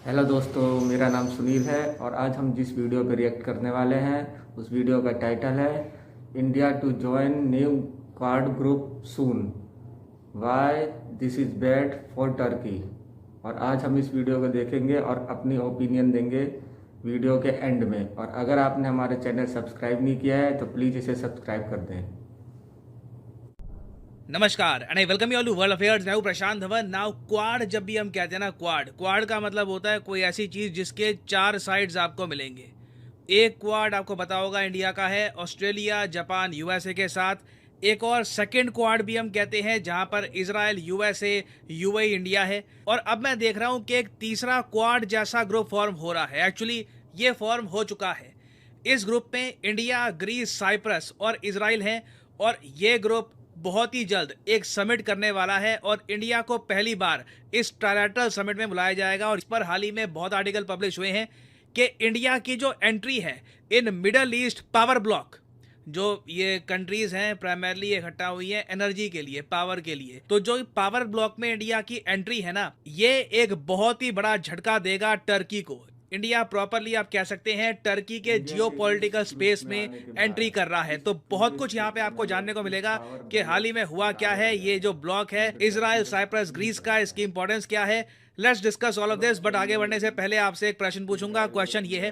Hello दोस्तों, मेरा नाम सुनील है और आज हम जिस वीडियो पर रिएक्ट करने वाले हैं उस वीडियो का टाइटल है India to join new Quad group soon, why this is bad for Turkey. और आज हम इस वीडियो को देखेंगे और अपनी ओपिनियन देंगे वीडियो के एंड में। और अगर आपने हमारे चैनल सब्सक्राइब नहीं किया है तो प्लीज़ इसे सब्सक्राइब कर दें। नमस्कार and I welcome you all to world affairs. मैं हूं प्रशांत धवन। नाउ क्वाड जब भी हम कहते हैं ना, क्वाड का मतलब होता है कोई ऐसी चीज जिसके चार साइड्स आपको मिलेंगे। एक क्वाड आपको पता होगा इंडिया का है, ऑस्ट्रेलिया, जापान, यूएसए के साथ। एक और सेकंड क्वाड भी हम कहते हैं जहां पर इजराइल, यूएसए, यूएई, इंडिया है। और अब मैं देख रहा हूं कि एक तीसरा क्वाड जैसा ग्रुप फॉर्म हो रहा है। एक्चुअली ये फॉर्म हो चुका है। इस ग्रुप में इंडिया, ग्रीस, साइप्रस और इजराइल हैं। और ये ग्रुप बहुत ही जल्द एक समिट करने वाला है और इंडिया को पहली बार इस ट्रायलैटरल समिट में बुलाया जाएगा। और इस पर हाल ही में बहुत आर्टिकल पब्लिश हुए हैं कि इंडिया की जो एंट्री है in middle east power block, जो ये कंट्रीज हैं प्राइमरली इकट्ठा हुई है एनर्जी के लिए, पावर के लिए, तो जो पावर ब्लॉक में इंडिया की एंट्री है ना, ये एक बहुत ही बड़ा झटका देगा टर्की को। इंडिया प्रॉपरली आप कह सकते हैं टर्की के जियोपॉलिटिकल स्पेस में एंट्री कर रहा है। तो बहुत कुछ यहाँ पे आपको जानने को मिलेगा कि हाल ही में हुआ क्या है, ये जो ब्लॉक है इजराइल, साइप्रस, ग्रीस का, इसकी इंपॉर्टेंस क्या है। Let's discuss all of this. But आगे बढ़ने से पहले आपसे एक प्रश्न पूछूंगा। क्वेश्चन ये है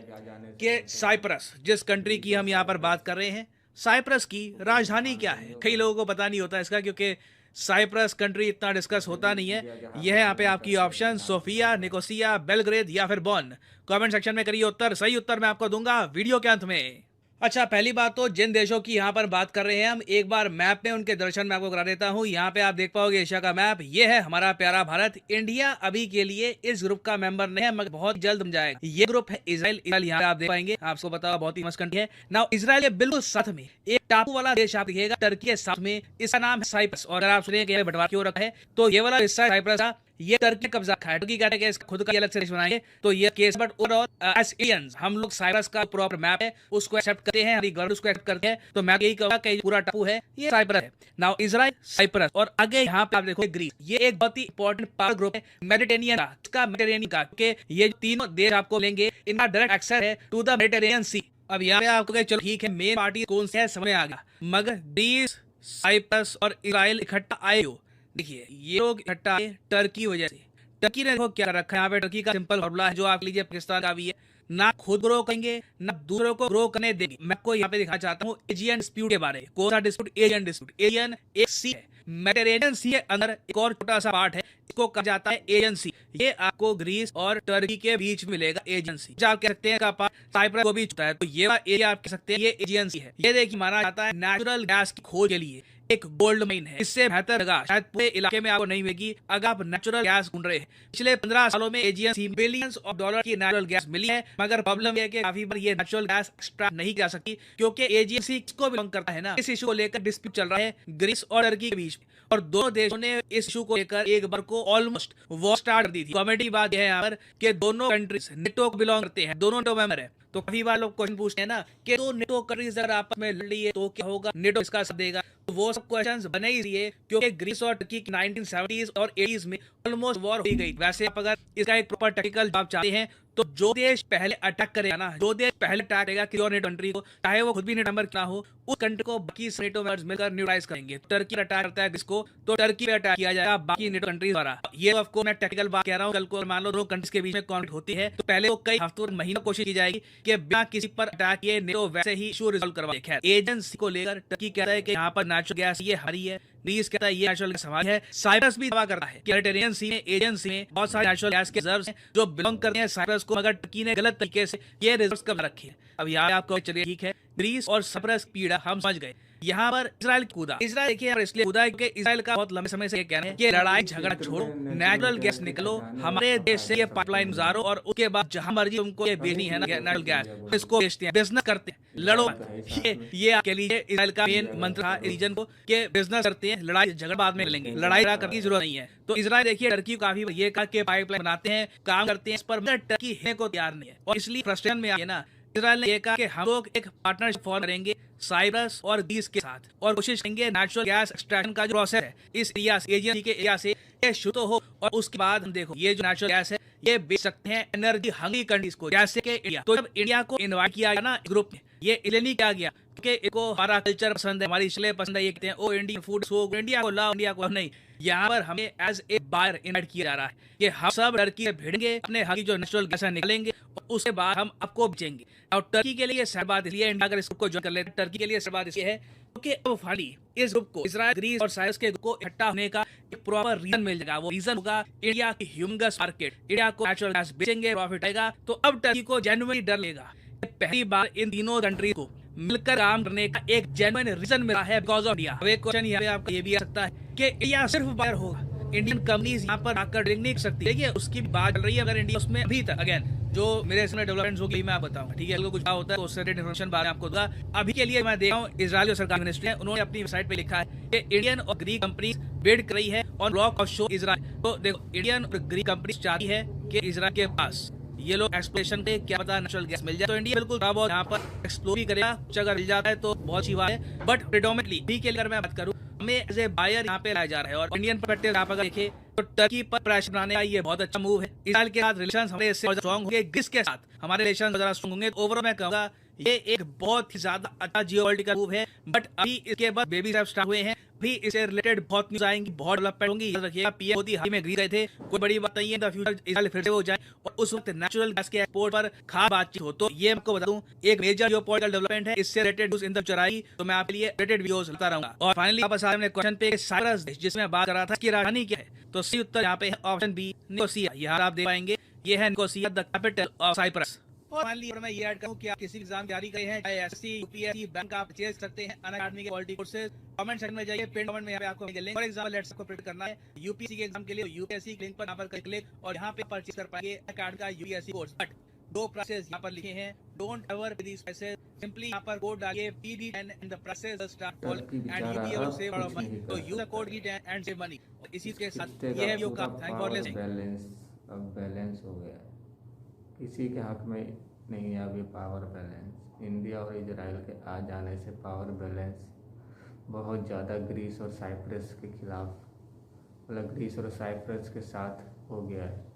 कि साइप्रस, जिस कंट्री की हम यहाँ पर बात कर रहे हैं, साइप्रस की राजधानी क्या है? कई लोगों को पता नहीं होता इसका, क्योंकि साइप्रस कंट्री इतना डिस्कस होता नहीं है। यह है यहाँ पे आपकी ऑप्शन: सोफिया, निकोसिया, बेलग्रेड या फिर बॉन। कमेंट सेक्शन में करिए उत्तर। सही उत्तर मैं आपको दूंगा वीडियो के अंत में। अच्छा, पहली बात तो जिन देशों की यहाँ पर बात कर रहे हैं हम, एक बार मैप में उनके दर्शन मैं आपको करा देता हूँ। यहाँ पे आप देख पाओगे एशिया का मैप। ये है हमारा प्यारा भारत। इंडिया अभी के लिए इस ग्रुप का मेंबर नहीं है, मगर बहुत जल्द बन जाएगा। ये ग्रुप है इजराइल। यहाँ पे आप देख पाएंगे, आपको पता बहुत ही मस्त कंट्री है ना। इजराइल बिल्कुल साथ में एक टापू वाला देश आप दिखेगा टर्की के साथ में, इसका नाम है साइप्रस। और अगर आप सुनिए कि बंटवारा क्यों रखा है, तो ये वाला हिस्सा साइप्रस का ये टर्की कब्जा खा है। टर्की कहते हैं कि खुद का अलग से देश बनाएंगे, तो ये case. But overall as Indians हम लोग साइप्रस का प्रॉपर मैप है उसको एक्सेप्ट करते हैं, हमारी गवर्नमेंट उसको एक्सेप्ट करते हैं। तो मैं यही कहूंगा कि पूरा टापू है ये साइप्रस है। नाउ इजराइल, साइप्रस और आगे यहाँ पे आप देखो ग्रीस। ये एक बहुत ही इंपॉर्टेंट पावर ग्रुप है मेडिटेरेनियन का, क्योंकि ये तीनों देश आपको लेंगे, इनका डायरेक्ट एक्सेस है टू द मेडिटेरेनियन सी। अब यहाँ पे आपको कहे चलो ठीक है, मेन पार्टी कौन सी है समझ में आ गया, मगर ग्रीस, साइप्रस और इजराइल इकट्ठा आए हो। देखिए ये लोग इकट्ठा आए टर्की वजह से। टर्की ने देखो क्या कर रखा है यहाँ पे। टर्की का सिंपल फॉर्मूला है जो आप लीजिए पाकिस्तान का भी है, ना खुद ग्रो करेंगे ना दूसरों को ग्रो करने देंगे। मैं आपको यहाँ पे दिखाना चाहता हूँ एजियन डिस्प्यूट के बारे में। कौन सा डिस्प्यूट? Aegean dispute. एजियन एक सी है, मेडिटेरेनियन सी है अंदर एक और छोटा सा पार्ट है, इसको कहा जाता है एजियन सी। ये आपको ग्रीस और टर्की के बीच में मिलेगा एजियन सी। आप कह सकते हैं का पार्ट साइप्रस को भी छूता है, तो ये एरिया आप कह सकते हैं ये एजियन सी है। ये देखिए माना जाता है नेचुरल गैस की खोज के लिए एक गोल्ड माइन है। इससे बेहतर जगह शायद पूरे इलाके में आपको नहीं मिलेगी अगर आप नेचुरल गैस ढूंढ रहे हैं। पिछले 15 सालों में Aegean Sea billions of dollar की नेचुरल गैस मिली है, मगर प्रॉब्लम यह है कि काफी बार ये नेचुरल गैस एक्सट्रैक्ट नहीं कर सकती, क्योंकि एजियन सी किसको बिलोंग करता है ना। इस इशू को लेकर डिस्प्यूट चल रहा है ग्रीस और टर्की के बीच में, और दोनों देशों ने इस इशू को लेकर एक बार को ऑलमोस्ट वॉर स्टार्ट कर दी थी। कॉमेडी बात यह है यहाँ पर कि दोनों कंट्रीज नेटो को बिलोंग करते हैं, दोनों नेटो मेंबर है। तो काफी बार लोग क्वेश्चन पूछते हैं ना कि तो नेटो कंट्रीज अगर आपस में लड़ रही है तो क्या होगा, नेटो इसका साथ देगा? तो वो सब क्वेश्चंस बने ही इसलिए क्योंकि ग्रीस और टर्की की 1970s और 80s में ऑलमोस्ट वॉर हो गई। वैसे आप अगर इसका एक प्रॉपर टेक्निकल जवाब चाहते हैं तो जो देश पहले अटैक करेगा ना, जो देश पहले अटैक करेगा किसी और नेटो कंट्री को, चाहे वो खुद भी नेटो मेंबर ना हो, उस कंट्री को बाकी नेटो मेंबर्स मिलकर न्यूट्रलाइज करेंगे। टर्की अटैक करता है किसको, तो टर्की पे अटैक किया जाएगा बाकी नेटो कंट्रीज द्वारा। ये आपको मैं टेक्निकल बात कह रहा हूँ। कल को मान लो दो कंट्रीज के बीच में कॉन्फ्लिक्ट होती है तो पहले वो कई हफ्तों महीनों कोशिश की जाएगी कि बिना किसी पर अटैक किए नेटो वैसे ही इशू रिजॉल्व करवाए। खैर एजेंसी को लेकर टर्की कहता है कि यहाँ पर नेचुरल गैस ये हरी है, ग्रीस कहता है ये नेचुरल गैस हमारी है। साइप्रस भी दावा करता है कि मेडिटेरेनियन सी में एजेंसी में बहुत सारे नेचुरल गैस के रिजर्व्स हैं जो बिलोंग करते हैं साइप्रस को, मगर टर्की ने गलत तरीके से ये रिजर्व्स कब रखे हैं। अब यहाँ आपको चलिए ठीक है, ग्रीस और साइप्रस पीड़ा हम समझ गए। यहाँ पर इजराइल कूदा। इजराइल देखिए इसलिए कूदा क्योंकि इजराइल का बहुत लंबे समय से ये कहना है कि लड़ाई झगड़ा छोड़ो, नेचुरल गैस निकलो, हमारे देश से ये पाइपलाइन गुजारो और उसके बाद जहां मर्जी तुमको ये बेचनी है ना नेचुरल गैस, इसको बेचते हैं, बिजनेस करते हैं, लड़ो। ये आप कह लीजिए इजराइल का मेन मंत्र था रीजन को कि बिजनेस करते हैं, लड़ाई झगड़ा बाद में लेंगे, लड़ाई करने की जरूरत नहीं है। तो इजराइल देखिए टर्की काफी ये कहा कि पाइपलाइन बनाते हैं, काम करते हैं, इस पर टर्की हिलने को तैयार नहीं है और इसलिए फ्रस्ट्रेशन में आ गया ना। इजराइल ने कहा कि हम लोग एक पार्टनरशिप फॉर्म करेंगे साइप्रस और ग्रीस के साथ और कोशिश करेंगे नेचुरल गैस एक्सट्रैक्शन का जो प्रोसेस है इस एरिया से, एजियन के एरिया से ये शुरू हो और उसके बाद हम देखो ये जो नेचुरल गैस है ये बेच सकते हैं एनर्जी हंग्री कंट्रीज को, जैसे कि इंडिया। तो जब इंडिया को इन्वाइट किया गया ना ग्रुप में, ये इसलिए नहीं किया गया क्योंकि इनको हमारा कल्चर पसंद है, हमारी चीजें पसंद है, ये कहते हैं ओ इंडियन फूड सो इंडिया को लाओ, इंडिया को नहीं। यहाँ पर हमें एज ए बायर इन्वाइट किया जा रहा है कि हम सब टर्की से भिड़ेंगे, अपने हकी जो नेचुरल गैस निकलेंगे और उसके बाद हम आपको बेचेंगे। और टर्की के लिए सर बात इसलिए इंडिया अगर इस ग्रुप को ज्वाइन कर लेते, टर्की के लिए सर बात इसलिए है क्योंकि अब फाइनली इस ग्रुप को इजराइल, ग्रीस और साइप्रस के ग्रुप को इकट्ठा होने का एक प्रॉपर रीजन मिल जाएगा। वो रीजन होगा इंडिया की ह्यूमंगस मार्केट, इंडिया को नेचुरल गैस बेचेंगे, प्रॉफिट आएगा। तो अब टर्की को जेन्युइनली डर लेगा, पहली बार इन तीनों कंट्री को मिलकर काम करने का एक जेन्युइन रीजन मिला है बिकॉज ऑफ इंडिया। अब एक क्वेश्चन यहाँ पे आपका ये भी आ सकता है कि इंडिया सिर्फ बायर होगा, इंडियन कंपनीज यहाँ पर आकर ड्रिंक नहीं कर सकती। देखिए उसकी बात चल रही है, अगर इंडिया उसमें अभी तक अगेन जो मेरे इसमें डेवलपमेंट्स होगी मैं बताऊंगा, ठीक है। अगर कुछ होता है तो उससे इन्फॉर्मेशन बाद में आपको दूंगा। अभी के लिए मैं देख रहा हूँ इजराइल सरकार मिनिस्ट्री है, उन्होंने अपनी वेबसाइट पे लिखा है कि इंडियन और ग्रीक कंपनीज बिड कर रही है on block of show Israel. तो देखो इंडियन और ग्रीक कंपनीज चाहती है कि इजराइल के पास ये लोग एक्सप्लोरेशन पे क्या पता नेचुरल गैस मिल जाए, तो इंडिया बिल्कुल थोड़ा बहुत यहाँ पर एक्सप्लोर भी करेगा। कुछ अगर मिल जाता है तो बहुत अच्छी बात है, बट प्रेडोमिनेटली भी के लिए अगर मैं बात करूँ, हमें एज ए बायर यहाँ पे लाया जा रहा है। और इंडियन पर्सपेक्टिव आप अगर देखें तो टर्की पर प्रेशर बनाने का ये बहुत अच्छा मूव है। इजराइल के साथ रिलेशन हमारे इससे स्ट्रॉन्ग होंगे, ग्रीस के साथ हमारे रिलेशन ज्यादा स्ट्रॉन्ग होंगे। ओवरऑल मैं कहूँगा ये एक बहुत ही ज्यादा अच्छा जियोपॉलिटिकल मूव है। बट अभी इसके बाद बेबी स्टेप स्टार्ट हुए हैं, भी इससे रिलेटेड बहुत न्यूज आएंगी, बहुत डेवलपमेंट होंगी। याद रखिएगा पीएम मोदी हाल में ग्रीस गए थे, कोई बड़ी बात नहीं है, द फ्यूचर इजराइल फिर से हो जाए और उस वक्त नेचुरल गैस के एक्सपोर्ट पर खास बातचीत हो। तो ये आपको बता दूं एक मेजर जियोपॉलिटिकल डेवलपमेंट है, इससे रिलेटेड न्यूज इन तक चुराई तो मैं आपके लिए रिलेटेड वीडियोस लाता रहूंगा। और फाइनली वापस आ रहे हैं क्वेश्चन पे, साइप्रस देश जिसमें बात कर रहा था, इसकी राजधानी क्या है? तो सही उत्तर यहाँ पे है ऑप्शन बी निकोसिया। यहाँ आप देख पाएंगे ये है Nicosia, the capital of Cyprus. और फाइनली मैं ये ऐड करूं कि आप किसी एग्जाम तैयारी कर रहे हैं, चाहे एसएससी, यूपीएससी, बैंक आप परचेज सकते हैं अनअकैडमी के पॉलिटी कोर्सेज। कमेंट सेक्शन में जाइए, पिन कमेंट में यहाँ पे आपको लिंक। फॉर एग्जांपल लेट्स आपको प्रिंट करना है यूपीएससी के एग्जाम के लिए, यूपीएससी लिंक पर यहाँ पर क्लिक और यहाँ पे परचेज कर पाएंगे अनअकैडमी का यूपीएससी कोर्स। बट दो प्राइसेस यहाँ पर लिखे हैं, डोंट एवर पे दीस प्राइसेस, सिंपली यहाँ पर कोड डालिए PD10 and the prices just start fall and you be able to save a lot of money. तो use the code PD10 and save money. इसी के साथ ये है वीडियो का, थैंक फॉर लिसनिंग। अब बैलेंस हो गया, किसी के हक में नहीं है अभी पावर बैलेंस। इंडिया और इजराइल के आ जाने से पावर बैलेंस बहुत ज़्यादा ग्रीस और साइप्रस के खिलाफ, मतलब ग्रीस और साइप्रस के साथ हो गया है।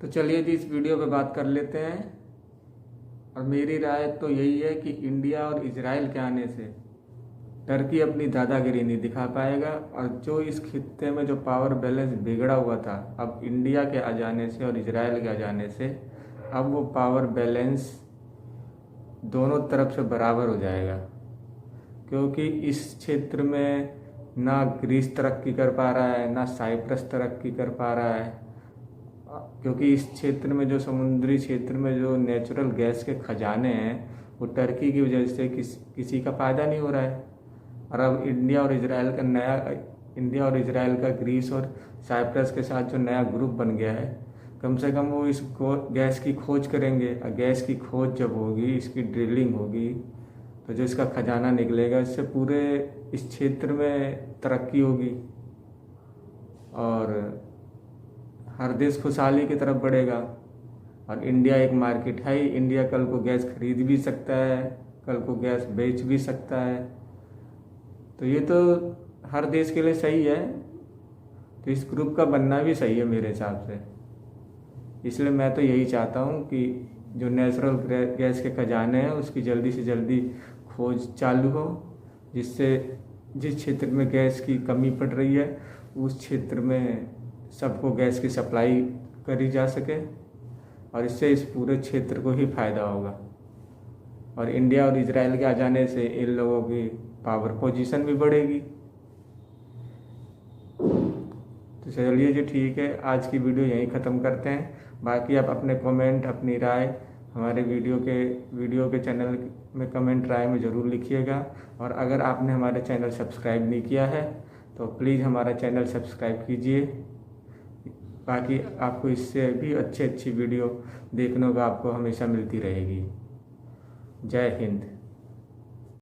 तो चलिए जी इस वीडियो पे बात कर लेते हैं। और मेरी राय तो यही है कि इंडिया और इजराइल के आने से टर्की अपनी दादागिरी नहीं दिखा पाएगा, और जो इस खित्ते में जो पावर बैलेंस बिगड़ा हुआ था, अब इंडिया के आ जाने से और इजराइल के आ जाने से अब वो पावर बैलेंस दोनों तरफ से बराबर हो जाएगा। क्योंकि इस क्षेत्र में ना ग्रीस तरक्की कर पा रहा है, ना साइप्रस तरक्की कर पा रहा है, क्योंकि इस क्षेत्र में जो समुद्री क्षेत्र में जो नेचुरल गैस के खजाने हैं वो टर्की की वजह से किसी का फ़ायदा नहीं हो रहा है। और अब इंडिया और इजराइल का नया इंडिया और इजराइल का ग्रीस और साइप्रस के साथ जो नया ग्रुप बन गया है, कम से कम वो इस गैस की खोज करेंगे। और गैस की खोज जब होगी, इसकी ड्रिलिंग होगी, तो जो इसका खजाना निकलेगा, इससे पूरे इस क्षेत्र में तरक्की होगी और हर देश खुशहाली की तरफ बढ़ेगा। और इंडिया एक मार्केट है ही, इंडिया कल को गैस खरीद भी सकता है, कल को गैस बेच भी सकता है। तो ये तो हर देश के लिए सही है, तो इस ग्रुप का बनना भी सही है मेरे हिसाब से। इसलिए मैं तो यही चाहता हूँ कि जो नेचुरल गैस के खजाने हैं उसकी जल्दी से जल्दी खोज चालू हो, जिससे जिस क्षेत्र में गैस की कमी पड़ रही है उस क्षेत्र में सबको गैस की सप्लाई करी जा सके और इससे इस पूरे क्षेत्र को ही फ़ायदा होगा। और इंडिया और इजराइल के आ जाने से इन लोगों की पावर पोजीशन भी बढ़ेगी। तो चलिए जी, ठीक है, आज की वीडियो यहीं ख़त्म करते हैं। बाकी आप अपने कमेंट, अपनी राय हमारे वीडियो के चैनल में कमेंट राय में ज़रूर लिखिएगा। और अगर आपने हमारे चैनल सब्सक्राइब नहीं किया है तो प्लीज़ हमारा चैनल सब्सक्राइब कीजिए। बाकी आपको इससे भी अच्छी वीडियो देखने को आपको हमेशा मिलती रहेगी। जय हिंद।